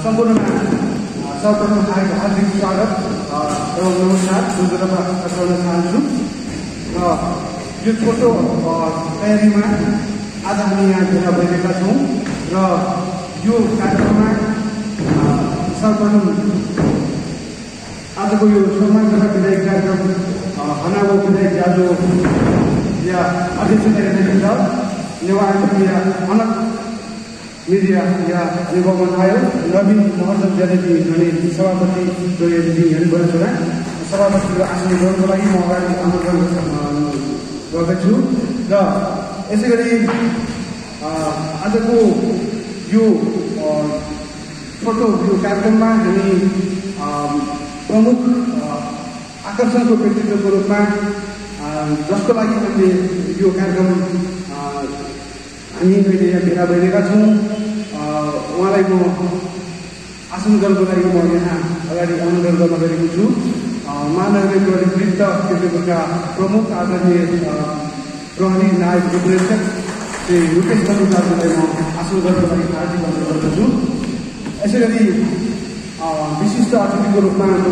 सम्पूर्णमा सर्वप्रथम हार्दिक स्वागत एवं नमस्कार गर्न चाहन्छु र यो छोटो तयारीमा आज हामी यहाँ भेला भइरहेका छौँ र यो कार्यक्रममा सर्वप्रथम आजको यो सम्मान तथा विधायक कार्यक्रम हनावो विधायक जाजो या अध्यक्षता गर्नुहुन्छ नेवार मिडिया अनक मिडिया या निगमन आयो नवीन महर्जन ज्यादैटी अनि सभापति जोयेदी अनि बनेछोरा सभापतिको आसन ग्रहणको लागि म अगाडि आमन्त्रण गर्दछु र यसैगरी आजको यो छोटो यो कार्यक्रममा हामी प्रमुख आकर्षणको व्यक्तित्वको रूपमा जसको लागि हामीले यो कार्यक्रम हामी अहिले यहाँ भेला भइरहेका छौँ उहाँलाई म आसन गर्नको लागि म यहाँ अगाडि आमन्त्रण गर्न गएको छु। महानगरीय वृत्त केन्द्रका प्रमुख आदरणीय प्रहरी नायक उपरीक्षक श्री रुपेश दाजुलाई म आसन गर्नको लागि हार्दिक अनुरोध गर्दछु। यसै गरी विशिष्ट अतिथिको रूपमा म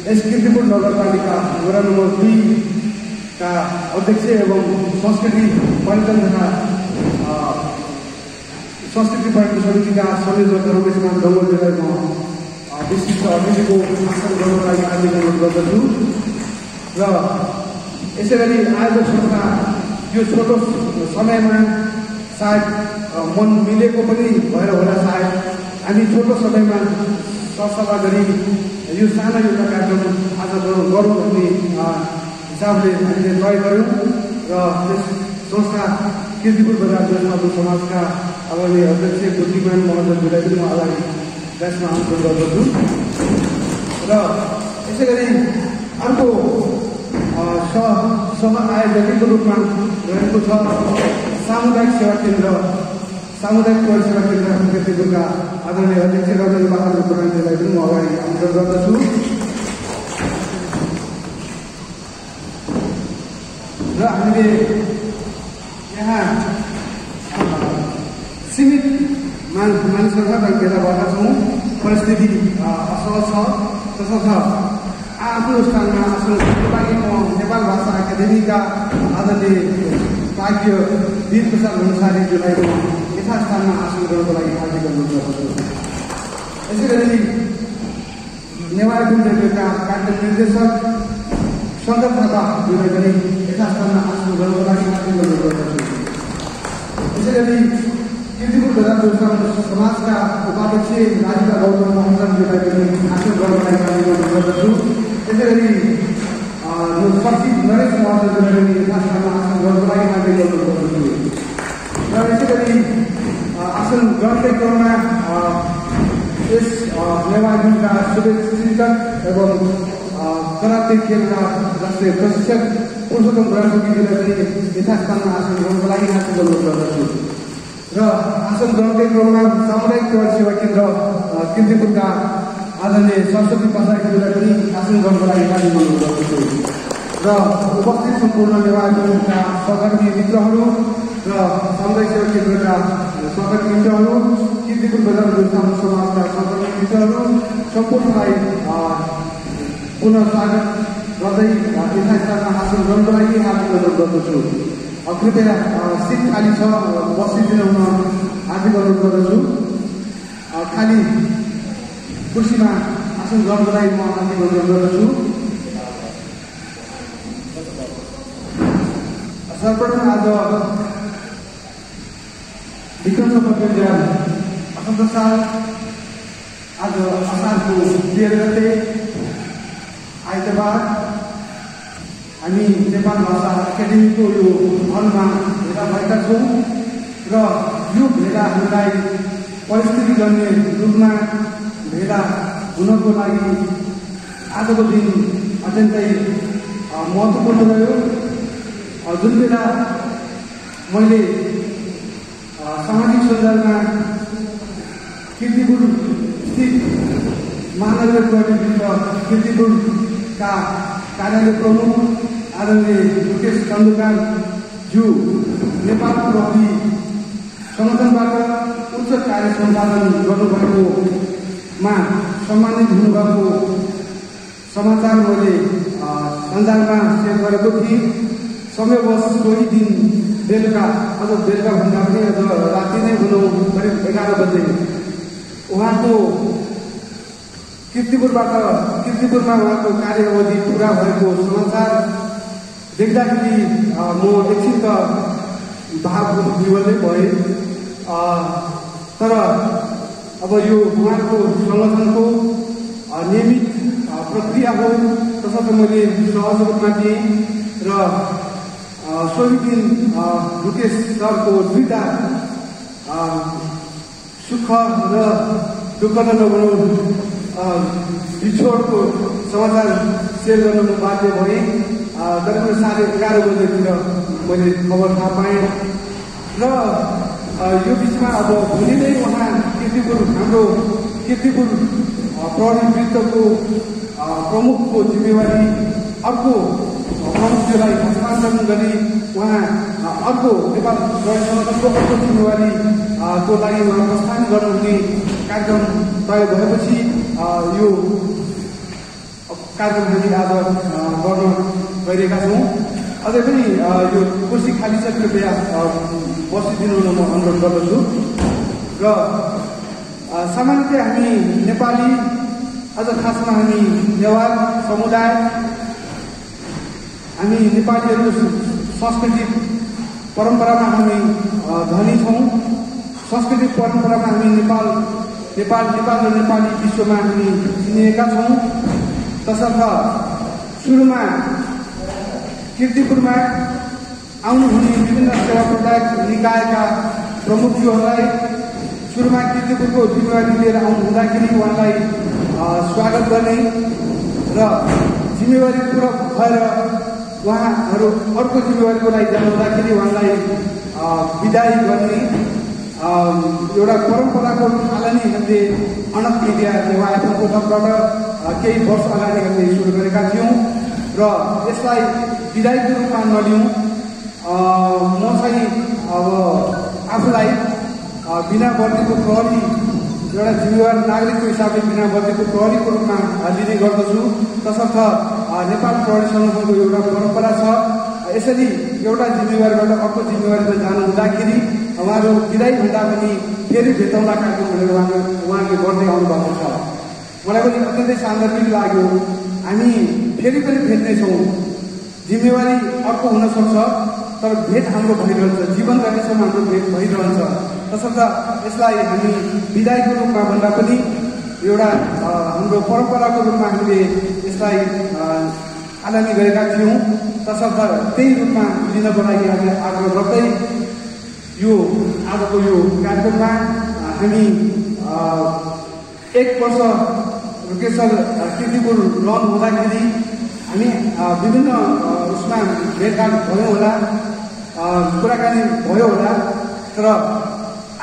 यस कीर्तिपुर नगरपालिका वडा नम्बर 2 का अध्यक्ष एवं संस्कृति पर्यटन तथा संस्कृति पर्यटन समितिका संयोजक रमेशमान डङ्गोलजीलाई म विशिष्ट अतिथिको आसन गर्नको लागि हार्दिक अनुरोध गर्दछु र यसै गरी आयोजक संस्था यो छोटो समयमा सायद मन मिलेको पनि भएर होला सायद हामी छोटो समयमा सरसल्लाह गरी यो सानो एउटा कार्यक्रम आज गरौँ भन्ने हिसाबले हामीले तय गऱ्यौँ र त्यस संस्था कीर्तिपुर बजार जनसाधु समाजका आदरणीय अध्यक्ष बुद्धिमान महर्जनजीलाई पनि म अगाडि त्यसमा आमन्त्रण गर्दछु र यसै गरी अर्को सह आयोजकको रूपमा रहेको छ सामुदायिक सेवा केन्द्र सामुदायिक परिसेवा केन्द्र कीर्तिपुरका आदरणीय अध्यक्ष रजनी बहादुर प्रधानजीलाई पनि म अगाडि आमन्त्रण गर्दछु र हामीले यहाँ सीमित मानिसहरूका भेला भएका छौँ। परिस्थिति असहज छ तसर्थ आफ्नो स्थानमा आफ्नो लागि म नेपाल भाषा एकाडेमीका आदरणीय भाग्य वीर प्रसाद भन्सारीज्यूलाई म यथास्थानमा आसन गर्नको लागि हार्दिक अनुरोध गर्दछु। यसै गरी नेवार रेडियोका कार्यक्रम निर्देशक शङ्कर थापाज्यूलाई पनि यथास्थानमा आसन गर्नको लागि हार्दिक अनुरोध गर्दछु। यसै गरी कीर्तिपुर बजार समाजका उपाध्यक्ष राजिता गौतम महर्जनज्यूलाई पनि आसन गर्नको लागि हार्दिक अनुरोध गर्दछु। यसै गरी सचिव नरेश महर्जनज्यूलाई पनि यथास्थानमा आसन गर्नको लागि हार्दिक अनुरोध गर्दछु र यसै गरी आसन ग्रहणकै क्रममा यस नेवारका शुभचिन्तक एवं कराते खेलका राष्ट्रिय प्रशिक्षक पुरुषोत्तम बुढाथोकीजीलाई पनि यथास्थानमा आसन ग्रहणको लागि हार्दिक अनुरोध गर्दछु र आसन ग्रहणकै क्रममा सामुदायिक सेवा केन्द्र कीर्तिपुरका आदरणीय सरस्वती पसाईज्यूलाई पनि आसन ग्रहणको लागि हार्दिक अनुरोध गर्दछु र उपस्थित सम्पूर्ण नेवारका सहकर्मी मित्रहरू र सामुदायिक सेवा केन्द्रका सहकर्मी मित्रहरू कीर्तिपुर बजार जनसाधु समाजका सहकर्मी मित्रहरू सम्पूर्णलाई पुनः स्वागत गर्दै यथास्थानमा आसन ग्रहणको लागि हार्दिक अनुरोध गर्दछु। कृपया सिट खाली छ बसिदिन हुन हार्दिक अनुरोध गर्दछु। खाली कुर्सीमा आसन ग्रहणको लागि म हार्दिक अनुरोध गर्दछु। सर्वप्रथम आज विक्रम सम्वत 2018 साल आज असारको 13 गते आइतबार हामी नेपाल भाषा एकाडेमीको यो हलमा भेला भएका छौँ र यो भेला हामीलाई परिस्थितिजन्य रूपमा भेला हुनको लागि आजको दिन अत्यन्तै महत्त्वपूर्ण रह्यो। जुन बेला मैले सामाजिक सञ्जालमा कीर्तिपुर स्थित महानगरीय वृत्त कीर्तिपुरका कार्यालय प्रमुख आदरणीय मुकेश खण्डुकारज्यू नेपाल प्रहरी संगठनबाट उच्च कार्य सम्पादन गर्नुभएको मा सम्मानित हुनुभएको समाचार मैले सञ्जालमा सेयर गरेको थिएँ। समयवश सोही दिन बेलुका, अझ बेलुका भन्दा पनि अझ राति नै भनौँ करिब 11 बजे उहाँको किर्तिपुरमा उहाँको कार्य अवधि पुरा भएको समाचार देख्दाखेरि म एकछिन त भावविह्वलै भएँ। तर अब यो उहाँको सङ्गठनको नियमित प्रक्रिया हो, तसर्थ मैले सहज रूपमा दिएँ र सोही दिन रुकेश सरको दुईटा सुख र दुःख त नभनौँ बिछोडको समाचार सेयर गर्न म बाध्य भएँ। करिब 11:30 बजेतिर मैले खबर थाहा पाएँ र यो बिचमा अब भोलि नै उहाँ हाम्रो किर्तिपुर प्रहरी वृत्तको प्रमुखको जिम्मेवारी अर्को प्रमुखज्यूलाई हस्तान्तरण गरी उहाँ अर्को नेपाल प्रहरी सङ्गठनको अर्को जिम्मेवारीको लागि उहाँ प्रस्थान गर्नुहुने कार्यक्रम तय भएपछि यो कार्यक्रम हामी आज गर्न गइरहेका छौँ। अझै पनि यो कुर्सी खाली छ, कृपया बसिदिनु म अनुरोध गर्दछु। र सामान्यतया हामी नेपाली, अझ खासमा हामी नेवार समुदाय, हामी नेपालीहरूको सांस्कृतिक परम्परामा हामी धनी छौँ। सांस्कृतिक परम्परामा हामी नेपाल र नेपाली विश्वमा हामी चिनिएका छौँ। तसर्थ सुरुमा किर्तिपुरमा आउनुहुने विभिन्न सेवा प्रदायक निकायका प्रमुखज्यूहरूलाई सुरुमा किर्तिपुरको जिम्मेवारी लिएर आउनुहुँदाखेरि उहाँलाई स्वागत गर्ने र जिम्मेवारी पुरा भएर उहाँहरू अर्को जिम्मेवारीको लागि जानुहुँदाखेरि उहाँलाई विदाई गर्ने एउटा परम्पराको थालनी हामीले अनक मिडिया नेवा एफएमको तर्फबाट केही वर्ष अगाडि हामीले सुरु गरेका थियौँ र यसलाई विदाईको रूपमा नलिउँ। म चाहिँ अब आफूलाई बिना वर्दीको प्रहरी, एउटा जिम्मेवार नागरिकको हिसाबले बिना वर्दीको प्रहरीको रूपमा लिने गर्दछु। तसर्थ नेपाल प्रहरी सङ्गठनको एउटा परम्परा छ, यसरी एउटा जिम्मेवारीबाट अर्को जिम्मेवारीमा जानु हुँदाखेरि उहाँहरू विदाई भन्दा पनि फेरि भेटौँला कार्यक्रम भनेर उहाँले गर्दै आउनुभएको छ। मलाई पनि अत्यन्तै सान्दर्भिक लाग्यो। हामी फेरि पनि भेट्नेछौँ, जिम्मेवारी अर्को हुनसक्छ तर भेट हाम्रो भइरहन्छ, जीवन रहेसम्म हाम्रो भेट भइरहन्छ। तसर्थ यसलाई हामी विदाईको रूपमा भन्दा पनि एउटा हाम्रो परम्पराको रूपमा हामीले यसलाई थालनी गरेका थियौँ। तसर्थ त्यही रूपमा लिनको लागि हामीले आग्रह गर्दै यो आजको यो कार्यक्रममा हामी 1 वर्ष रुकेश सर किर्तिपुर रहनु हुँदाखेरि हामी विभिन्न उसमा भेटघाट भयो होला, कुराकानी भयो होला। तर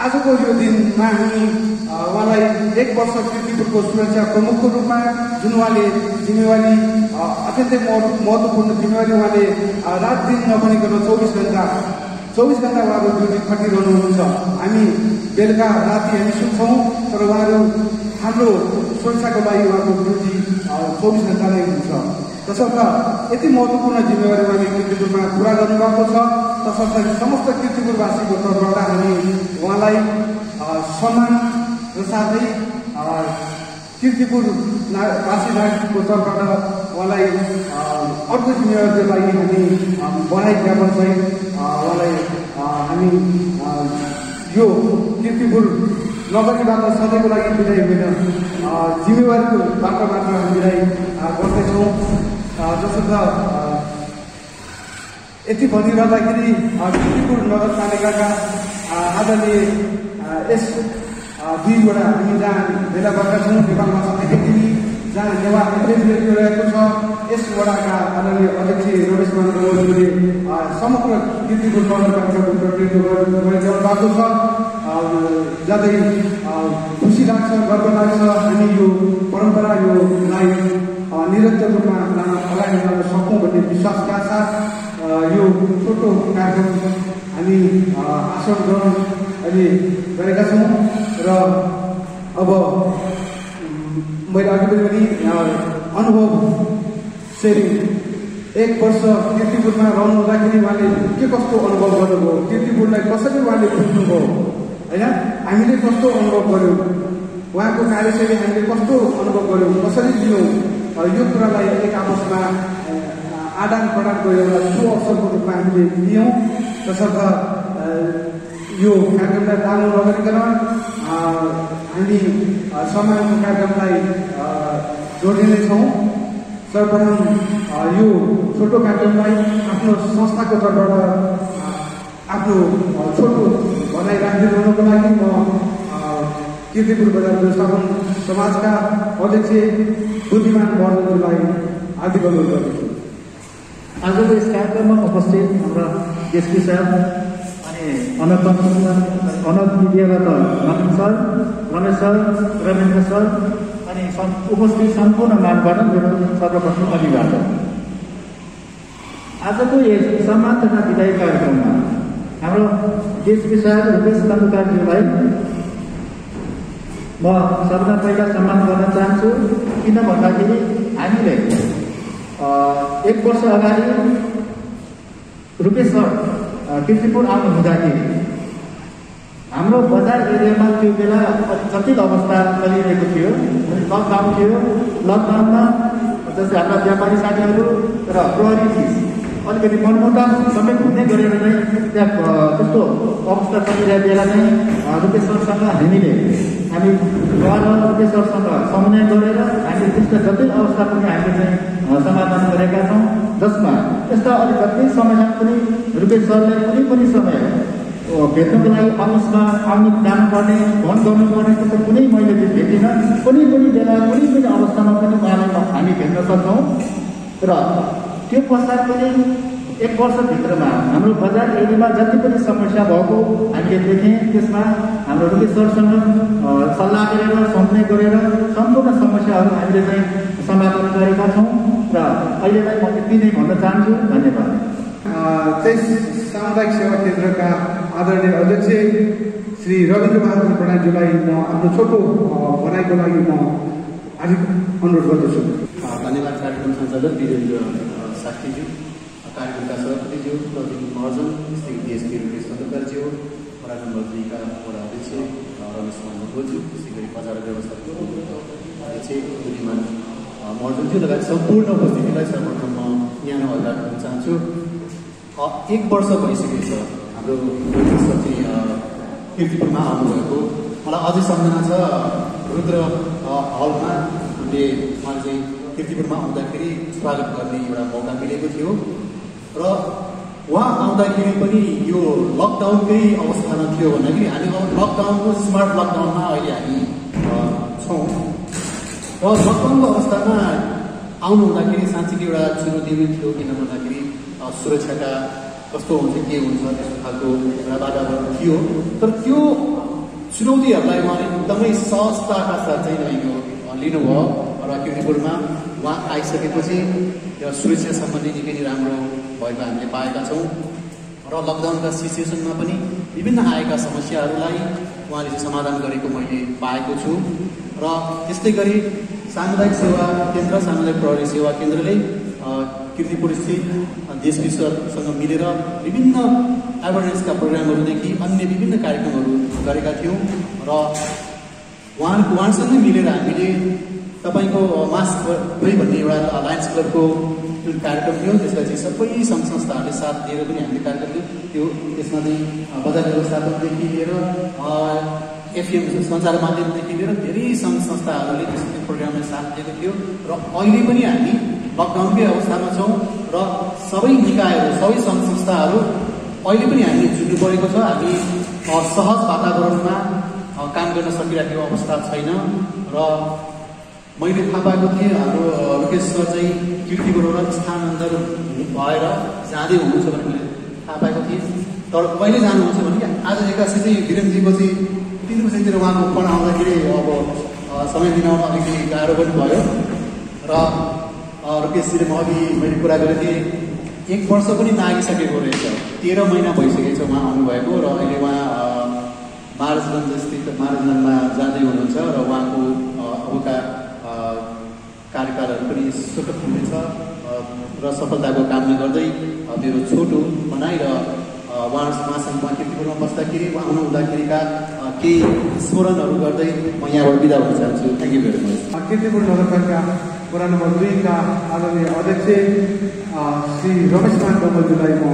आजको यो दिनमा हामी उहाँलाई 1 वर्ष किर्तिपुरको सुरक्षा प्रमुखको रूपमा जुन उहाँले जिम्मेवारी अत्यन्तै महत्त्वपूर्ण जिम्मेवारी उहाँले रात दिन नभनिकन 24 घण्टा उहाँहरू ड्युटी खटिरहनुहुन्छ। हामी बेलुका राति हामी सुन्छौँ तर उहाँहरू हाम्रो सुरक्षाको लागि उहाँको ड्युटी 24 घण्टा नै हुन्छ। तसर्थ यति महत्त्वपूर्ण जिम्मेवारी उहाँले किर्तिपुरमा पुरा गर्नुभएको छ। तसर्थ समस्त किर्तिपुरवासीको तर्फबाट हामी उहाँलाई सम्मान र साथै किर्तिपुर वासी नागरिकको तर्फबाट उहाँलाई अर्को जिम्मेवारीको लागि हामी बधाई ज्ञापन सहित उहाँलाई हामी यो किर्तिपुर नगरीबाट सधैँको लागि विदाई होइन, जिम्मेवारीको बाटोबाट हामी विदाई गर्दैछौँ। जसर्थ यति भनिरहँदाखेरि किर्तिपुर नगरपालिकाका आदरणीय यस 2वटा हामी जहाँ भेला भएका छौँ नेपाल भाषा एकाडेमी, जहाँ नेवा एकाडेमी रहेको छ, यस वडाका आदरणीय अध्यक्ष रमेश मान गौतमले समग्र किर्तिपुर नगरपालिकाको प्रतिनिधित्व गरिरहनु भएको छ। जाँदै खुसी लाग्छ, गर्व लाग्छ। हामी यो परम्परा योलाई निरन्तर रूपमा अगाडि लान सकौँ भन्ने विश्वासका साथ यो छोटो कार्यक्रम हामी आसन ग्रहण अहिले गरेका छौँ। र अब मैले अघि पनि अनुभव सेयरिङ 1 वर्ष कीर्तिपुरमा रहनु हुँदाखेरि उहाँले के कस्तो अनुभव गर्नुभयो, कीर्तिपुरलाई कसरी उहाँले बुझ्नुभयो होइन, हामीले कस्तो अनुभव गर्यौँ, उहाँको कार्यशैली हामीले कस्तो अनुभव गर्यौँ, कसरी लियौँ, यो कुरालाई एक आपसमा आदान प्रदानको एउटा सुअवसरको रूपमा हामीले लियौँ। तसर्थ यो कार्यक्रमलाई लामो नगरिकन हामी सम्मानको कार्यक्रमलाई जोडिनेछौँ। सर्वप्रथम यो छोटो कार्यक्रमलाई आफ्नो संस्थाको तर्फबाट आफ्नो छोटो भनाइ राखिदिनुको लागि म कीर्तिपुर बजार व्यवस्थापन समाजका अध्यक्ष बुद्धिमान महर्जनलाई हार्दिक अनुरोध गर्दछु। आजको यस कार्यक्रममा उपस्थित हाम्रा एसपी साहब अनि अनद मिडियाबाट Naveen sir, Ramesh sir, Ramendra sir अनि उपस्थित सम्पूर्ण मागबाट मेरो सर्वप्रथम अभिवादन। आजको यस सम्मान तथा विदाई कार्यक्रममा हाम्रो एसपी साहब रुपेश लम्बुकारज्यूलाई म सबभन्दा पहिला सम्मान गर्न चाहन्छु। किन भन्दाखेरि हामीले 1 वर्ष अगाडि रुपेश सर कीर्तिपुर आउनु हुँदाखेरि हाम्रो बजार एरियामा त्यो बेला जटिल अवस्था चलिरहेको थियो, लकडाउन थियो। लकडाउनमा जस्तै हाम्रा व्यापारी साथीहरू र प्रहरी चिज अलिकति मनमुटाव समेत हुने गरेर नै त्यहाँ त्यस्तो अवस्था चलिरहेको बेला नै रुपेश सरसँग हामी गएर रुपेश सरसँग समन्वय गरेर हामीले त्यस्ता जटिल अवस्था पनि हामीले चाहिँ समाधान गरेका छौँ, जसमा यस्ता अलिक जटिल समस्या पनि रुपेश सरलाई कुनै पनि समय भेट्नको लागि अफिसमा आउनु जानुपर्ने, फोन गर्नुपर्ने त्यस्तो कुनै मैले भेटिनँ। कुनै पनि बेला कुनै पनि अवस्थामा पनि उहाँलाई हामी भेट्न सक्छौँ। र त्यो पश्चात पनि 1 वर्षभित्रमा हाम्रो बजार एरियामा जति पनि समस्या भएको हामीले देख्यौँ। त्यसमा हाम्रो रुपेश सरसँग सल्लाह गरेर समन्वय गरेर सम्पूर्ण समस्याहरू हामीले चाहिँ समाधान गरेका छौँ। र अहिलेलाई म यति नै भन्न चाहन्छु। धन्यवाद। 23 सामुदायिक सेवा केन्द्रका आदरणीय अध्यक्ष श्री रविन्द्र बहादुर प्रधानज्यूलाई म आफ्नो छोटो भनाइको लागि म हार्दिक अनुरोध गर्दछु। धन्यवाद। कार्यक्रम सञ्चालक वीरेन्द्र साक्षीज्यू, कार्यक्रमका सभापतिज्यू प्रदीप महर्जन, श्री डिएसपी रुपेश लम्बुकारज्यू, वडा नम्बर 2 का वडा अध्यक्ष रमेश महर्जनज्यू, त्यसै गरी बजार व्यवस्थापक अध्यक्ष बुद्धिमान महर्जनज्यू लगायत सम्पूर्ण उपस्थितिलाई सर्वप्रथम म न्यानो अभिवादन गर्न चाहन्छु। 1 वर्ष भइसकेको छ हाम्रो रुपेश सर कीर्तिपुरमा आउनुभएको। मलाई अझै सम्झना छ, रुद्र हलमा हामीले उहाँले चाहिँ कीर्तिपुरमा आउँदाखेरि स्वागत गर्ने एउटा मौका मिलेको थियो। र उहाँ आउँदाखेरि पनि यो लकडाउनकै अवस्थामा थियो भन्दाखेरि हामी लकडाउनको स्मार्ट लकडाउनमा अहिले हामी छौँ। र लकडाउनको अवस्थामा आउनु हुँदाखेरि साँच्चीकै एउटा चुनौती पनि थियो। किन भन्दाखेरि सुरक्षाका कस्तो हुन्छ, के हुन्छ, त्यस्तो खालको एउटा वातावरण थियो। तर त्यो चुनौतीहरूलाई उहाँले एकदमै सहजताका साथ चाहिँ लिनुभयो। र कीर्तिपुरमा उहाँ आइसकेपछि सुरक्षा सम्बन्धी निकै नै राम्रो भएको हामीले पाएका छौँ। र लकडाउनका सिचुएसनमा पनि विभिन्न आएका समस्याहरूलाई उहाँले चाहिँ समाधान गरेको मैले पाएको छु। र त्यस्तै गरी सामुदायिक सेवा केन्द्र, सामुदायिक प्रहरी सेवा केन्द्रले कीर्तिपुर स्थित डिएसपी सरसँग मिलेर विभिन्न एवेरनेसका प्रोग्रामहरूदेखि अन्य विभिन्न कार्यक्रमहरू गरेका थियौँ। र उहाँसँगै मिलेर हामीले तपाईँको मास्क भई भन्ने एउटा लायन्स क्लबको जुन कार्यक्रम थियो त्यसलाई चाहिँ सबै सङ्घ संस्थाहरूले साथ दिएर पनि हामीले कार्यक्रम थियो। त्यसमा चाहिँ बजार व्यवस्थापनदेखि लिएर एफएम सञ्चार माध्यमदेखि लिएर धेरै सङ्घ संस्थाहरूले त्यस्तो प्रोग्रामलाई साथ दिएको थियो। र अहिले पनि हामी लकडाउनकै अवस्थामा छौँ र सबै निकायहरू, सबै सङ्घ संस्थाहरू अहिले पनि हामीले जुट्नु परेको छ। हामी सहज वातावरणमा काम गर्न सकिरहेको अवस्था छैन। र मैले थाहा पाएको थिएँ हाम्रो रुपेश सर चाहिँ कीर्तिपुरबाट स्थानान्तर भएर जाँदै हुनुहुन्छ भने मैले थाहा पाएको थिएँ। तर कहिले जानुहुन्छ भने आज एक्कासी चाहिँ वीरेन्द्रजीको चाहिँ 3 बजीतिर उहाँको फोन आउँदाखेरि अब समय मिलाउन अलिकति गाह्रो पनि भयो। र रुपेशजीले म अघि मैले कुरा गरेको थिएँ 1 वर्ष पनि नागिसकेको रहेछ, 13 महिना भइसकेको छ उहाँ आउनुभएको। र अहिले उहाँ महाराजगञ्ज स्थित महाराजगञ्जमा जाँदै हुनुहुन्छ। र उहाँको अबका कार्यकालहरू पनि सुखद हुनेछ र सफलताको कामना गर्दै मेरो छोटो भनाइ र उहाँसँग कीर्तिपुरमा बस्दाखेरि आउनु हुँदाखेरिका केही स्मरणहरू गर्दै म यहाँबाट बिदा हुन चाहन्छु। Thank you very much. Kirtipur नगरपालिका वडा नम्बर 2 का आदरणीय अध्यक्ष श्री रमेशमान डम्बलज्यूलाई म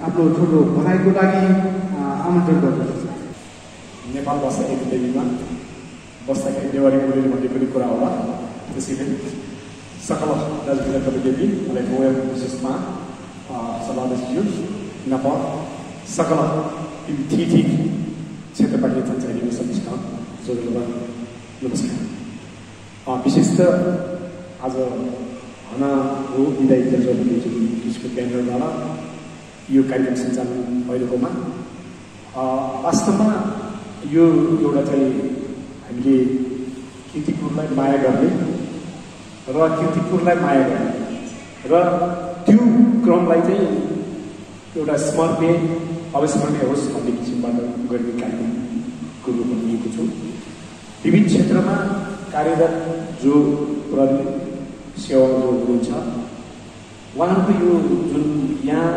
आफ्नो छोटो भनाइको लागि आमन्त्रण गर्दछु। नेपाल भाषा एकाडेमीमा बस्दाखेरि नेवारी बोलीले भन्ने पनि कुरा होला, त्यसैले सकल दाजुभाइ तपाईँले मलाई गोया विशेषमा समावेशियो नपर सकल ठीक क्षेत्रपालिका पञ्चायत समितिका जोडमा नमस्कार। विशेष त आज हना हो विदाय किसिमको केन्द्रद्वारा यो कार्यक्रम सञ्चालन भइरहेकोमा वास्तवमा यो एउटा चाहिँ हामीले कीर्तिपुरलाई माया गर्ने र कीर्तिपुरलाई माया गर्ने र त्यो क्रमलाई चाहिँ एउटा स्मरणीय अविस्मरणीय होस् भन्ने किसिमबाट गर्ने कार्यक्रमको रूपमा लिएको छु। विभिन्न क्षेत्रमा कार्यरत जो प्रहरी सेवा जो हुनुहुन्छ उहाँहरूको यो जुन यहाँ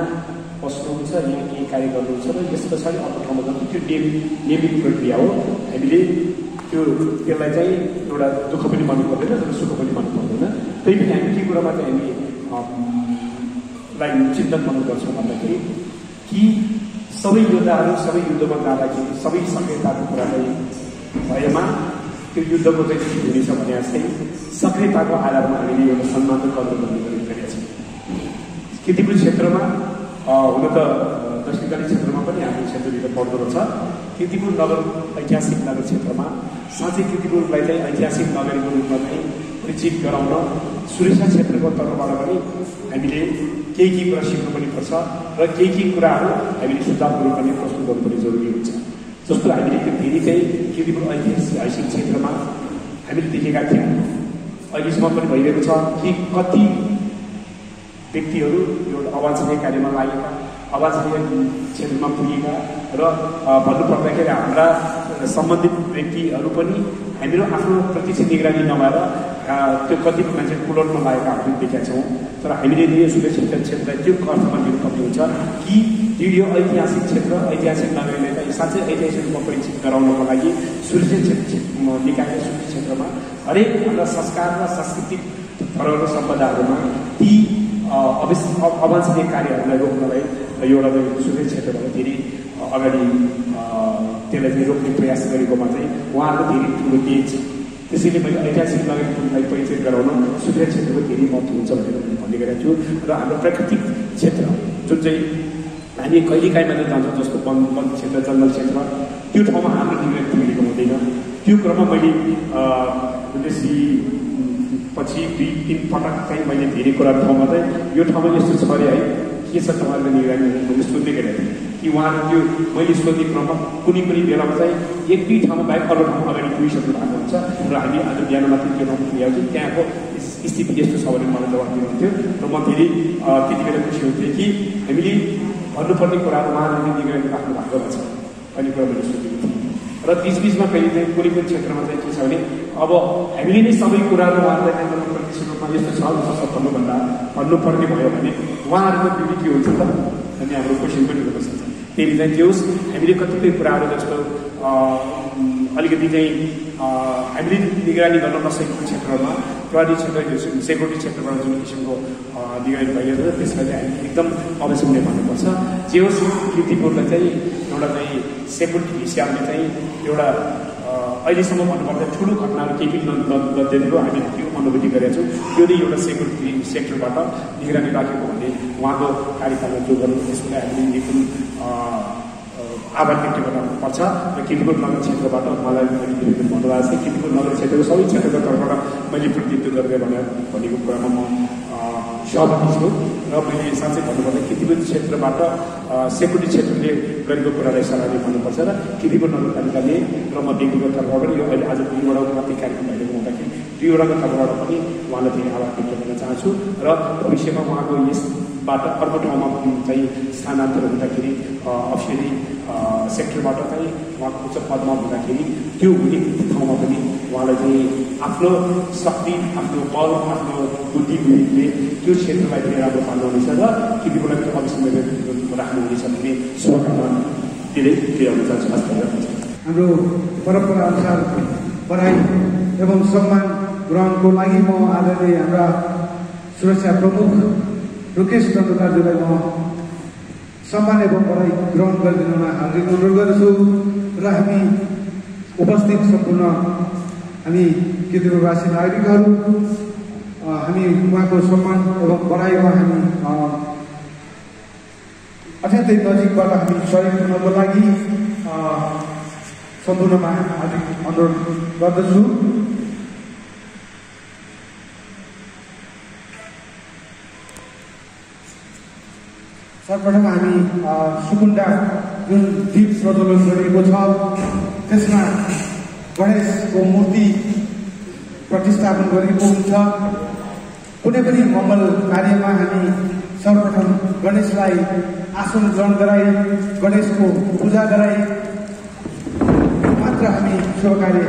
बस्नुहुन्छ, यहाँ केही कार्य गर्नुहुन्छ र यस पछाडि अर्को ठाउँमा जान्छ त्यो नियमित प्रक्रिया हो। हामीले त्यसलाई चाहिँ एउटा दुःख पनि मान्नु पर्दैन र सुख पनि मान्नु पर्दैन। त्यही पनि हामी के कुरामा चाहिँ हामीलाई चिन्तन गर्नु गर्छौँ भन्दाखेरि कि सबै योद्धाहरू सबै युद्धमा जाँदाखेरि सबै सक्रियताको कुरा चाहिँ भएमा त्यो युद्धको चाहिँ हुनेछ भने जस्तै सक्रियताको आधारमा हामीले एउटा सम्मानको कदर गर्ने गरेका छौँ। कीर्तिपुर क्षेत्रमा हुन त दक्षिणकाली क्षेत्रमा पनि हाम्रो क्षेत्रभित्र पर्दो रहेछ। कीर्तिपुर नगर ऐतिहासिक नगर क्षेत्रमा साँच्चै कीर्तिपुरलाई चाहिँ ऐतिहासिक नगरीको रूपमा चाहिँ परिचित गराउन सुरक्षा क्षेत्रको तर्फबाट पनि हामीले केही कुरा सिक्नु पनि पर्छ र केही कुराहरू हामीले सुझावको रूपमा नै प्रस्तुत गर्नु पनि जरुरी हुन्छ। जस्तो हामीले त्यो फेरि चाहिँ कीर्तिपुर ऐतिहासिक क्षेत्रमा हामीले देखेका थियौँ, अहिलेसम्म पनि भइरहेको छ कि कति व्यक्तिहरू यो अवांछनीय कार्यमा लागेका, अवांछनीय क्षेत्रमा पुगेका र भन्नुपर्दाखेरि हाम्रा सम्बन्धित व्यक्तिहरू पनि हामीहरू आफ्नो प्रत्यक्ष निगरानी नभएर त्यो कतिपय मान्छे कुलटमा लागेका हामीले देखेका छौँ। तर हामीले यो सुरक्षा क्षेत्रलाई त्यो अर्थमा लिनुपर्ने हुन्छ कि यो ऐतिहासिक क्षेत्र ऐतिहासिक नगरीलाई चाहिँ साँच्चै ऐतिहासिक रूपमा परिचित गराउनको लागि सुरक्षा निकायले सुरक्षा क्षेत्रमा हरेक हाम्रा संस्कार र सांस्कृतिक धरोहर सम्पदाहरूमा ती अवांछनीय कार्यहरूलाई रोक्नलाई एउटा सुरक्षा क्षेत्रबाट धेरै अगाडि त्यसलाई चाहिँ रोक्ने प्रयास गरेकोमा चाहिँ उहाँहरूको धेरै ठुलो देन छ। त्यसैले मैले ऐतिहासिक नगरीलाई परिचय गराउन सुरक्षा क्षेत्रको धेरै महत्त्व हुन्छ भनेर मैले भन्ने गरेको छु। र हाम्रो प्राकृतिक क्षेत्र जुन चाहिँ हामी कहिलेकाहीँ मात्रै जान्छौँ, जस्तो वन क्षेत्र जङ्गल क्षेत्र, त्यो ठाउँमा हाम्रो निगरानी मिलेको हुँदैन। त्यो क्रममा मैले पछि 2-3 पटक चाहिँ मैले धेरै कुरा ठाउँमा चाहिँ यो ठाउँमा यस्तो छ अरे है, के छ तपाईँहरूको निगरानी मैले सोध्ने गरेको थिएँ कि उहाँहरू त्यो मैले सोध्ने क्रममा कुनै पनि बेलामा चाहिँ 1-2 ठाउँमा बाहेक अरू ठाउँमा अगाडि पुगिसक्नु भएको हुन्छ र हामी आज बिहान मात्रै त्यो ठाउँमा पुगेको थियौँ। त्यहाँको स्थिति यस्तो छ भने मलाई जवाब दिनुहुन्थ्यो र म धेरै त्यति बेला खुसी हुन्थेँ कि हामीले भन्नुपर्ने कुराहरू उहाँहरूले निगरानी राख्नु भएको रहेछ भन्ने कुरा मैले सोधेको थिएँ। र बिचबिचमा कहिले चाहिँ कुनै पनि क्षेत्रमा चाहिँ के छ भने अब हामीले नै सबै कुराहरू उहाँहरूलाई प्रतिशत रूपमा यस्तो छ जस्तो भन्नुपर्ने भयो भने उहाँहरूको ड्युटी के हुन्छ त अनि हाम्रो क्वेसन पनि हुन सक्छ। त्यही चाहिँ त्यो हामीले कतिपय कुराहरू जस्तो अलिकति चाहिँ हामीले निगरानी गर्न नसकेको क्षेत्रमा प्रहरी क्षेत्र सेक्युरिटी क्षेत्रबाट जुन किसिमको निगरानी भइरहेको छ त्यसलाई चाहिँ हामीले एकदम अवश्य भन्नुपर्छ। जे होस् कीर्तिपुरलाई चाहिँ एउटा चाहिँ सेक्युरिटी हिसाबले चाहिँ एउटा अहिलेसम्म भन्नुपर्दा ठुलो घटनाहरू केही पनि नदेखेको हामी त्यो अनुभूति गरेका छौँ। त्यो नै एउटा सेक्युरिटी सेक्टरबाट निगरानी राखेको भन्ने उहाँको कार्यकालमा जो गर्नु त्यसलाई हामीले एकदम आभार व्यक्त गर्नुपर्छ। र कीर्तिपुर नगर क्षेत्रबाट मलाई मैले भन्नुभएको छ कीर्तिपुर नगर क्षेत्रको सबै क्षेत्रको तर्फबाट मैले प्रतिनिधित्व गरेर भनेको कुरामा म सहमति छु। र मैले साँच्चै भन्नुपर्दा कीर्तिपुर क्षेत्रबाट सेक्युरिटी क्षेत्रले गरेको कुरालाई सराहनीय भन्नुपर्छ र कीर्तिपुर नगरपालिकाले र म व्यक्तिगत तर्फबाट यो अहिले आज 2वटा मात्रै कार्यक्रम भइरहेको हुँदाखेरि 2वटाको तर्फबाट पनि उहाँलाई धेरै आभार व्यक्त गर्न चाहन्छु। र भविष्यमा उहाँको यस बाट अर्को ठाउँमा चाहिँ स्थानान्तरण हुँदाखेरि अफिसियली सेक्टरबाट चाहिँ उहाँको उच्च पदमा हुँदाखेरि त्यो हुने ठाउँमा पनि उहाँलाई चाहिँ आफ्नो शक्ति, आफ्नो बल, आफ्नो बुद्धिले त्यो क्षेत्रलाई पनि राम्रो पाल्नुहुनेछ र त्यति बेला त्यो अविस्मरणीय राख्नुहुनेछ भन्ने शुभकामना दिँदै पुर्याउन चाहन्छु। हाम्रो परम्परा अनुसार बधाई एवं सम्मान ग्रहणको लागि म आदरणीय हाम्रा सुरक्षा प्रमुख रुकेश दण्डकारज्यूलाई म सम्मान एवं बधाई ग्रहण गरिदिनुमा हार्दिक अनुरोध गर्दछु र हामी उपस्थित सम्पूर्ण हामी कीर्तिपुरवासी नागरिकहरू हामी उहाँको सम्मान एवं बधाईमा हामी अत्यन्तै नजिकबाट हामी सहयोग गर्नको लागि सम्पूर्णमा हार्दिक अनुरोध गर्दछु। सर्वप्रथम हामी सुकुण्डा जुन दीप प्रज्वलन गरिएको छ त्यसमा गणेशको मूर्ति प्रतिस्थापन गरिएको हुन्छ। कुनै पनि मङ्गल कार्यमा हामी सर्वप्रथम गणेशलाई आसन ग्रहण गराई गणेशको पूजा गराई मात्र हामी शुभ कार्य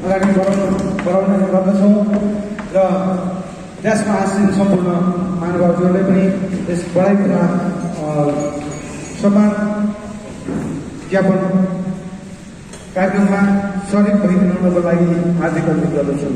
अगाडि बढाउने गर्दछौँ र त्यसमा आसीन सम्पूर्ण महानुभावहरूले पनि यस बढाइमा सम्मान ज्ञापन कार्यक्रममा सहयोग भइदिनुको लागि हार्दिक अनुरोध गर्दछु।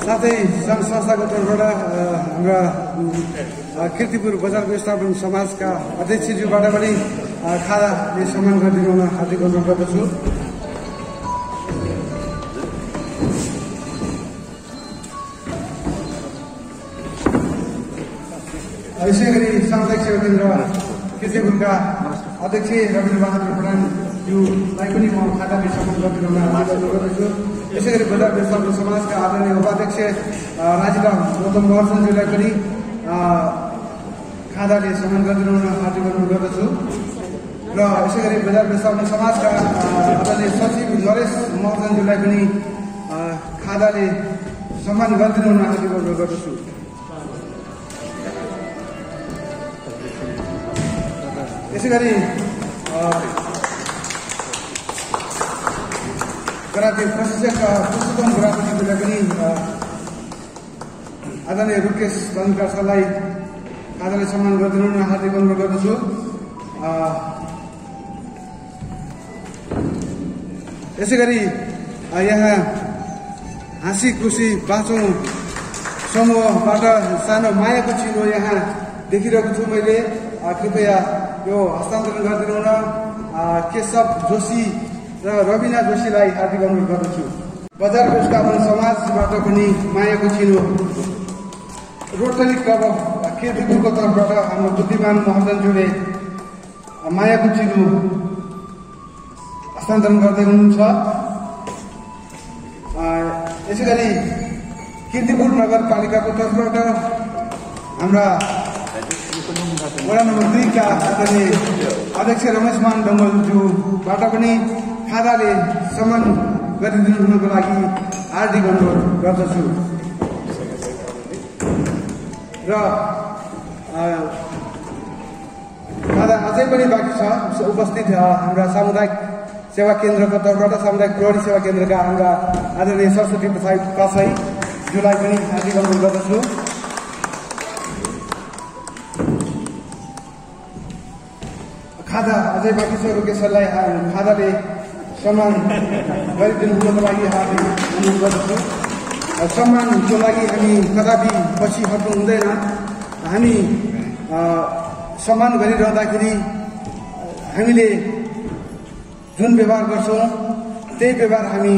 साथै सङ्घ संस्थाको तर्फबाट हाम्रा कीर्तिपुर बजार व्यवस्थापन समाजका अध्यक्षज्यूबाट पनि खादाले सम्मान गरिदिनुमा हार्दिक अनुरोध गर्दछु। यसै गरी सामुदायिक सेवा केन्द्र कीर्तिपुरका अध्यक्ष रविन्द्र बहादुर प्रधानज्यूलाई पनि म खादाले सम्मान गरिदिन गर्दछु। यसै गरी बजार व्यवस्थापन समाजका आदरणीय उपाध्यक्ष राजीराम गौतम महर्जनज्यूलाई पनि खादाले सम्मान गरिदिन हार्दिक अनुरोध गर्दछु। र यसै गरी बजार व्यवस्थापन समाजका आदरणीय सचिव नरेश महर्जनज्यूलाई पनि खादाले सम्मान गरिदिन हार्दिक अनुरोध गर्दछु। यसै गरी ग्राफी प्रशिक्षक पुरुषोत्तम ग्राफीज्यूलाई पनि आदरणीय रुकेश धनकार सरलाई खादाले सम्मान गरिदिनु हार्दिक अनुरोध गर्दछु। यसै गरी यहाँ हाँसी खुसी बाँचौँ समूहबाट सानो मायाको चिनो यहाँ देखिरहेको छु मैले। कृपया यो हस्तान्तरण गरिदिनु हुन केशव जोशी र रविना जोशीलाई हार्दिक अनुरोध गर्दछु। बजार व्यवस्थापन समाजबाट पनि मायाको चिनो रोटरी क्लब अफ कीर्तिपुरको तर्फबाट हाम्रो बुद्धिमान महर्जनज्यूले मायाको चिनो हस्तान्तरण गर्दै हुनुहुन्छ। यसै गरी कीर्तिपुर नगरपालिकाको तर्फबाट हाम्रा वडा नम्बर 2 का आदरणीय अध्यक्ष रमेशमान डङ्गलज्यूबाट पनि खादाले सम्मान गरिदिनु हुनको लागि हार्दिक अनुरोध गर्दछु। र खादा अझै पनि बाँकी छ उपस्थित हाम्रा सामुदायिक सेवा केन्द्रको तर्फबाट सामुदायिक प्रहरी सेवा केन्द्रका हाम्रा आदरणीय सरस्वती प्रसाद कासाईज्यूलाई पनि हार्दिक अनुरोध गर्दछु। खादा अझै बाँकी छ रुकेशलाई खादाले सम्मान गरिदिनु हुनको लागि हार्दिक अनुरोध गर्दछु। सम्मानको लागि हामी कदापि पछि हट्नु हुँदैन। हामी सम्मान गरिरहँदाखेरि हामीले जुन व्यवहार गर्छौँ त्यही व्यवहार हामी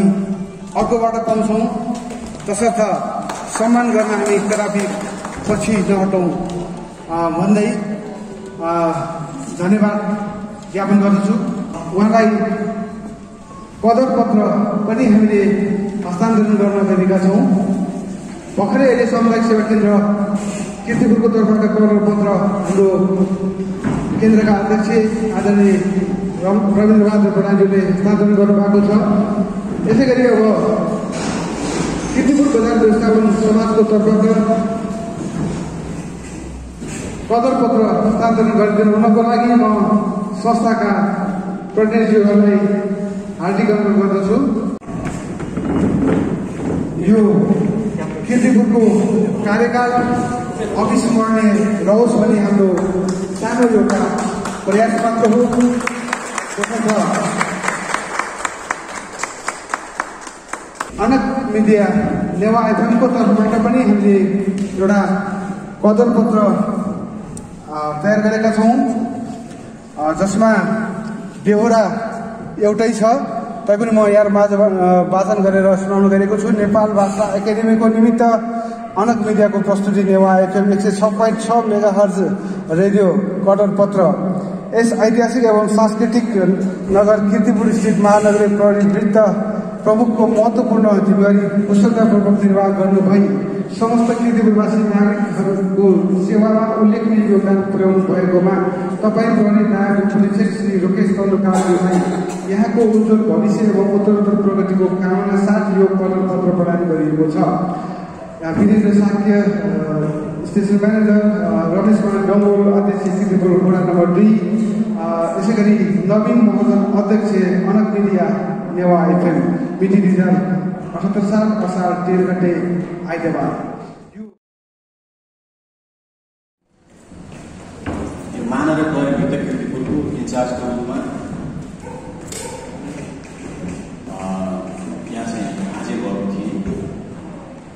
अर्कोबाट पाउँछौँ। तसर्थ सम्मान गर्न हामी कदापि पछि नहटौँ भन्दै धन्यवाद ज्ञापन गर्दछु। उहाँलाई कदर पत्र पनि हामीले हस्तान्तरण गर्न गएका छौँ। भर्खरै अहिले सामुदायिक सेवा केन्द्र कीर्तिपुरको तर्फबाट कदर पत्र हाम्रो केन्द्रका अध्यक्ष आदरणीय रविन्द्र बहादुर प्रधानज्यूले हस्तान्तरण गर्नुभएको छ। यसै गरी अब कीर्तिपुर बजार व्यवस्थापन समाजको तर्फबाट कदर पत्र हस्तान्तरण गरिदिनु हुनको लागि म संस्थाका प्रतिनिधिहरूलाई हार्दिक अनुरोध गर्दछु। यो कीर्तिपुरको कार्यकाल अविस्मरणीय रहोस् भन्ने हाम्रो सानो एउटा प्रयास मात्र हो। अनेक मिडिया नेवा एफएमको तर्फबाट पनि हामीले एउटा कदर पत्र तयार गरेका छौँ जसमा बेहोरा एउटै छ तैपनि म यहाँ माझ वाचन गरेर सुनाउन गएको छु। नेपाल भाषा एकाडेमीको निमित्त अनेक मिडियाको प्रस्तुति नेवा एफएम 106.6 मेगाहर्ज रेडियो कदर पत्र यस ऐतिहासिक एवं सांस्कृतिक नगर कीर्तिपुर स्थित महानगरीय प्रहरी वृत्त प्रमुखको महत्त्वपूर्ण जिम्मेवारी कुशलतापूर्वक निर्वाह गर्नुभई समस्त कीर्तिपुरवासी नागरिकहरूको सेवामा उल्लेखनीय योगदान पुर्याउनु भएकोमा तपाईँ प्रहरी नायक पुलिस श्री रुकेश तन्डुकारलाई यहाँको उज्जवल भविष्य एवं उत्तरोत्तर प्रगतिको कामना साथ यो कदर पत्र प्रदान गरिएको छ। वीरेन्द्र साक्य स्टेसन म्यानेजर रमेशमान डङ्गोल अध्यक्ष कीर्तिपुर वडा नम्बर 2 यसै गरी नवीन महर्जन अध्यक्ष अनक मिडिया नेवा एफएम मिति 2078 साल असार 13 गते आइतबार। यो महानगर प्रहरी वृत्त कीर्तिपुरको इन्चार्जको रूपमा यहाँ चाहिँ हाजिर भएको थिएँ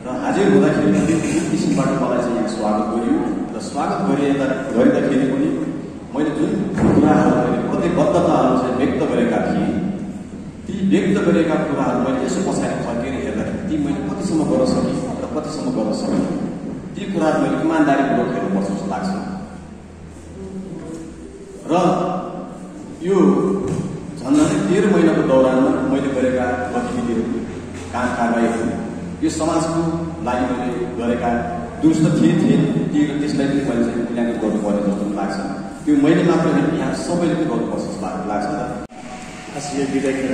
र हाजिर हुँदाखेरि जुन किसिमबाट मलाई चाहिँ यहाँ स्वागत गरियो र स्वागत गरिँदाखेरि पनि मैले जुन कुराहरू मैले प्रतिबद्धताहरू चाहिँ व्यक्त गरेका थिएँ ती व्यक्त गरेका कुराहरू मैले यसो पछाडि फर्केर हेर्दाखेरि ती मैले कतिसम्म गर्न सकेँ र कतिसम्म गर्न सकेँ ती कुराहरू मैले इमान्दारीपूर्वक हेर्नुपर्छ जस्तो लाग्छ। र काम कारबाहीहरू यो समाजको लागि मैले गरेका दुरुस्त थिए त्यसलाई पनि मैले चाहिँ मूल्याङ्कन गर्नुपर्ने जस्तो लाग्छ। त्यो मैले मात्र होइन, यहाँ सबैले पनि गर्नुपर्छ जस्तो लाग्छ। आशीर्वाद दिँदाखेरि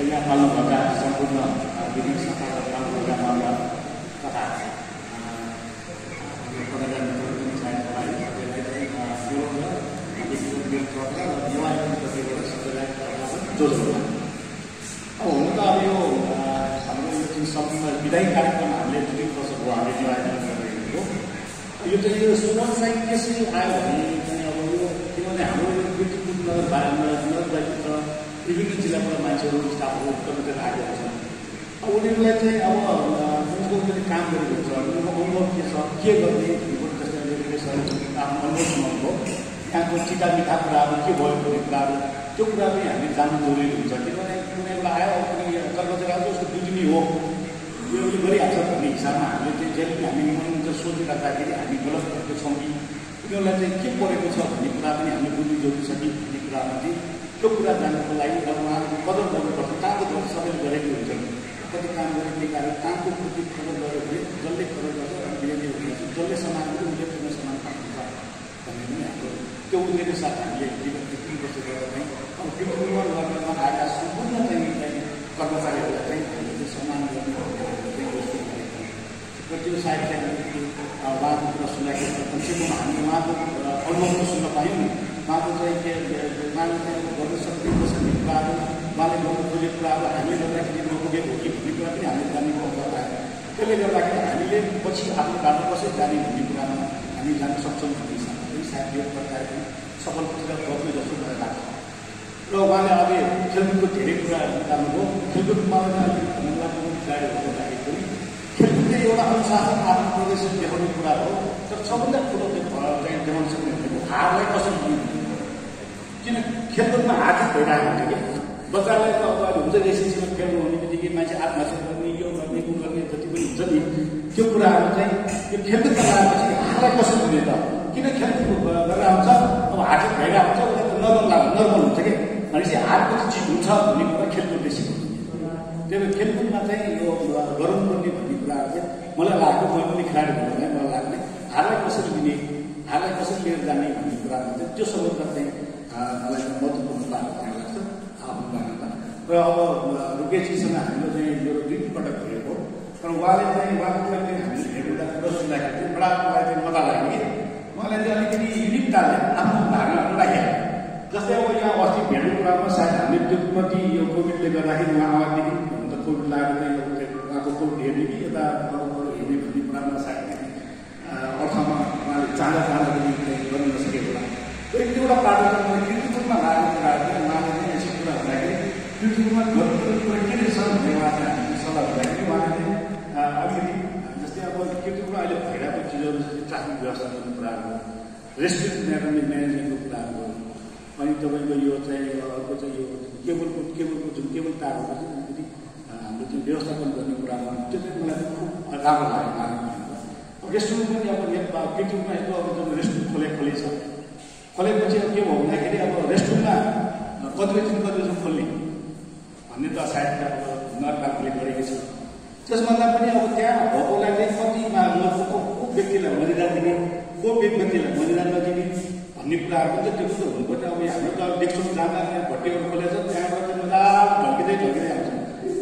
यहाँ पाल्नुभएका सम्पूर्ण विभिन्न संस्थाका पाल्नुभएका मामला तथा अब हुन त अब यो हाम्रो यो जुन सम्पूर्ण विधायी कार्यक्रम हामीले 2 वर्ष भयो हामीले आयोजना गरिरहेको हो। यो चाहिँ यो सुमन चाहिँ त्यसरी आयो भने चाहिँ अब यो किनभने हाम्रो यो कीर्तिपुर नगरपालिका विभिन्न जिल्लाबाट मान्छेहरू स्टाफहरू कमिटीहरू आएको छ। अब उनीहरूलाई चाहिँ अब उनीहरूले काम गरेको हुन्छ, उनीहरूको अनुभव के छ, के गर्ने रिपोर्ट जस्तै आफ्नो अनुभव सुनाउनुभयो। यहाँको चिटा मिठा कुराहरू के भयो भन्ने कुराहरू त्यो कुरा पनि हामी जान्नु जरुरी हुन्छ। किनभने उनीहरूलाई आयो कुनै कर्मचारी आउँछ उसको ड्युटी नै हो, यो उसले गरिहाल्छ भन्ने हिसाबमा हामीले चाहिँ जहिले पनि हामी मन सोचिराख्दाखेरि हामी गलत गरेको छौँ कि उनीहरूलाई चाहिँ के परेको छ भन्ने कुरा पनि हामीले बुझ्नु जरुरी छ कि भन्ने कुरामा चाहिँ त्यो कुरा जान्नको लागि अब उहाँहरूको कदर गर्नुपर्छ। कामको गर्नु सबैले गरेको हुन्छ, कति काम गरेको कार्य कामको प्रति कदर गऱ्यो भने जसले कदर गर्छ अनि बिरामी हुन्छ, जसले समान गर्छ उसले पनि समान पाउँछ भन्ने पनि हाम्रो त्यो उद्देश्यको साथ हामीले विगत 3 वर्ष गरेर चाहिँ अब त्यो निर्माण गर्नमा आएका सम्पूर्ण चाहिँ कर्मचारीहरूलाई चाहिँ हामीले चाहिँ सम्मान गर्ने त्यो सायद चाहिँ उहाँको कुरा सुन्दाखेरि कमसेकम हामीले उहाँको अनुभव सुन्न पायौँ नि। उहाँको चाहिँ के उहाँले चाहिँ गर्न सक्ने कसरी कुराहरू उहाँले गर्नु खोजेको कुराहरू हामीले गर्दाखेरि नपुगेको हो कि भन्ने कुरा पनि हामीले जान्ने मौका पायौँ। त्यसले गर्दाखेरि हामीले पछि आफ्नो बाटो कसरी जाने भन्ने कुरामा हामी जान सक्छौँ भन्ने हिसाबमा पनि सायद यो प्रकारले सफलतिर गर्नु जस्तो मलाई लाग्छ। र उहाँले अब खेलकुदको धेरै कुराहरू निकाल्नुभयो। खेलकुदमा अलिक भन्नुको खेलाडीहरू गर्दाखेरि पनि खेलकुदले एउटा अनुशासन आफ्नो प्रदर्शन देखाउने कुरा हो। तर सबभन्दा ठुलो चाहिँ देखाउन सक्ने भनेको हारलाई कसरी लिनु, किन खेलकुदमा हार जित भइरहेको हुन्छ कि बच्चालाई त अब अहिले हुन्छ रेसिङमा खेल्नु हुने बित्तिकै मान्छे आत्महत्या गर्ने यो गर्ने उ गर्ने जति पनि हुन्छ नि त्यो कुराहरू चाहिँ यो खेलकुदमा लगाएपछि हारलाई कसरी लिने त, किन खेलकुद गरेर आउँछ अब हार जित भइरहेको हुन्छ उसले नर्मल हुन्छ कि भनेपछि हारपछि जित हुन्छ भन्ने कुरा खेलकुदले सिकाउँछ। त्यही भएर खेलकुदमा चाहिँ यो गराउनुपर्ने भन्ने कुराहरू चाहिँ मलाई लाग्यो, मैले पनि खेलाडी भन्दा मलाई लाग्ने हारलाई कसरी लिने, हारलाई कसरी लिएर जाने भन्ने कुराहरू चाहिँ त्यो सम्बन्धमा चाहिँ मलाई महत्त्वपूर्ण लाग्छ र अब रुकेशजीसँग हाम्रो चाहिँ यो 2 पटक भेटेको तर उहाँले चाहिँ उहाँको हामीले हेर्दा कुरा सुन्दाखेरि चाहिँ बडा मलाई चाहिँ मजा लाग्यो कि उहाँले चाहिँ अलिकति युनिक तालले आफ्नो धारणाहरू राखेको। जस्तै अब यहाँ अस्ति भेट्ने कुरामा सायद हामीले त्यो प्रति यो कोभिडले गर्दाखेरि उहाँ आएदेखि हुन त कोभिड लागेर उहाँको कोभिड हेर्ने कि यता अरू हेर्ने भन्ने कुरामा सायद अर्थमा उहाँले चाँडो पनि गर्न नसकेको होला। एक दुईवटा पाटो चाहिँ मलाई कीर्तिपुरमा लागेको कुराहरू चाहिँ उहाँले चाहिँ यसो कुरा हुँदाखेरि कीर्तिपुरमा गर्नुपर्ने कुरा के रहेछ भन्ने उहाँ चाहिँ हामीले सल्लाह हुँदाखेरि उहाँले चाहिँ अलिकति जस्तै अब कीर्तिपुरमा अहिले भइरहेको चिजहरू जस्तै ट्राफिक व्यवस्था गर्ने कुराहरू, रेस्टुरेन्ट म्यानेजमेन्टको कुराहरू, अनि तपाईँको यो चाहिँ अर्को चाहिँ यो केबलको जुन केबल तारहरू चाहिँ अलिकति हाम्रो चाहिँ व्यवस्थापन गर्ने कुरामा त्यो चाहिँ मलाई खुब राम्रो लाग्यो। अब रेस्टुरेन्ट पनि अब कीर्तिपुरमा यस्तो अब जुन रेस्टुरेन्ट खोलेछ खोलेपछि अब के भयो भन्दाखेरि अब रेस्टुरेन्टमा कति बजीसम्म खोल्ने भन्ने त सायद अब नगरपालिकाले गरेको छ। त्यसभन्दा पनि अब त्यहाँ भएकोलाई चाहिँ कतिमा को व्यक्तिलाई बलिदान दिने, को व्यक्तिलाई बलिदान नदिने भन्ने कुराहरू पनि त्यो त हुनुपर्ने। अब हाम्रो त देख्छौँ जाँदा त्यहाँ भट्टीहरू खोलेछ, त्यहाँबाट चाहिँ मजा ढल्किँदै आउँछ।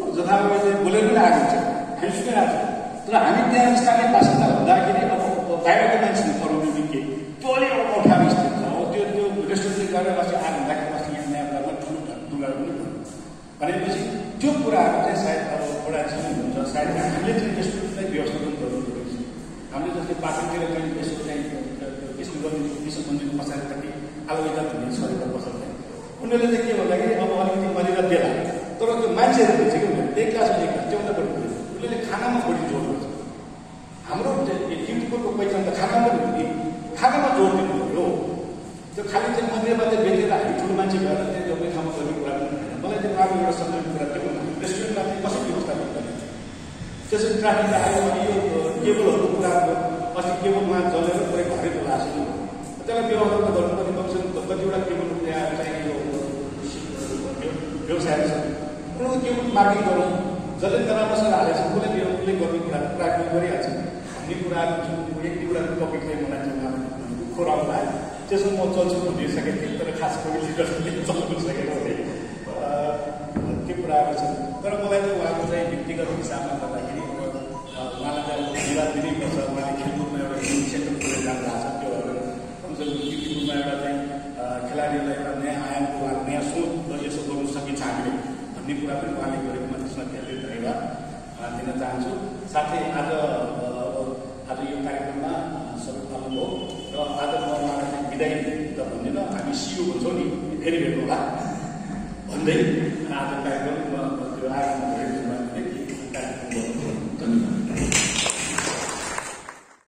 अब जथाभावी चाहिँ बोलेर पनि आएको हुन्छ, हामी सुनिरहेको छ। तर हामी त्यहाँ स्थानीय बासिन्दा हुँदाखेरि अब बाहिरको मान्छेले पढाउने बित्तिकै त्यो अलिक अप्ठ्यारो स्थिति छ। अब त्यो रेस्टुरेन्टले गरेर अस्ति आएर हुँदाखेरि अस्ति यहाँ नयाँ कुरामा ठुलो ढुङ्गाहरू पनि भनेपछि त्यो कुराहरू चाहिँ सायद अब एउटा चिज हुन्छ। सायद हामीले चाहिँ रेस्टुरेन्टलाई व्यवस्थापन गर्नुपर्ने छ। हामीले जस्तै पाटनतिर चाहिँ यसो चाहिँ यसो गर्ने विश्व मन्दिरको पछाडिपट्टि आलुवेदा भन्ने सरेर बसेर उनीहरूले चाहिँ के भन्दाखेरि अब अलिकति मदिरा देला, तर त्यो मान्छेहरू हुन्छ कि उनीहरूले एक क्लास त्योभन्दा बढी उनीहरूले खानामा बढी जोड गर्छ। हाम्रो कीर्तिपुरको पहिचान त खानामा पनि हुने, खानामा जोड दिनु हो। त्यो खालि चाहिँ मन्दिरमा चाहिँ बेचेर हामी ठुलो मान्छे भएर चाहिँ एउटै ठाउँमा गर्ने कुरा पनि हुँदैन। मलाई चाहिँ उहाँको एउटा सम्झाउने कुरा के भन्नु, रेस्टुरेन्टमा चाहिँ कसरी व्यवस्थापन गर्ने, त्यसरी ट्राफिक आयो भने यो केबलहरूको कुरा अस्ति केबलमा जलेर पुरै घरै लासेको त्यसलाई व्यवस्था त गर्नुपर्ने मार्किङ गरौँ, जसले नराम्रोसँग हालेको छ उसले गर्ने कुरा गरिहाल्छ भन्ने कुराहरू जुन एक दुईवटा टपिकले मलाई चाहिँ खोराउनु आयो त्यसमा म चल्छु भनिसकेको थिएँ, तर खास कोही चल्नु सकेको थिएँ त्यो कुराहरू छ। तर मलाई चाहिँ उहाँको चाहिँ व्यक्तिगत हिसाबमा गर्दाखेरि उहाँलाई चाहिँ विवाद दिनैपर्छ। उहाँले खेलकुदमा एउटा सेक्टर खोलेर जानु भएको छ, त्यो कमसेकम खेलकुदमा एउटा चाहिँ खेलाडीलाई एउटा नयाँ आयामको उहाँको नयाँ सोच यसो गर्नु सकिन्छ हामीले भन्ने कुरा पनि उहाँले गरेकोमा त्यसमा धेरै धन्यवाद दिन चाहन्छु। साथै आज यो कार्यक्रममा सबै आउनुभयो र आज म उहाँलाई चाहिँ बिदाई त भन्दिनँ, हामी सियो भन्छौँ नि, फेरि भेट्नु होला भन्दै आज कार्यक्रम त्यो आयोजना गरेको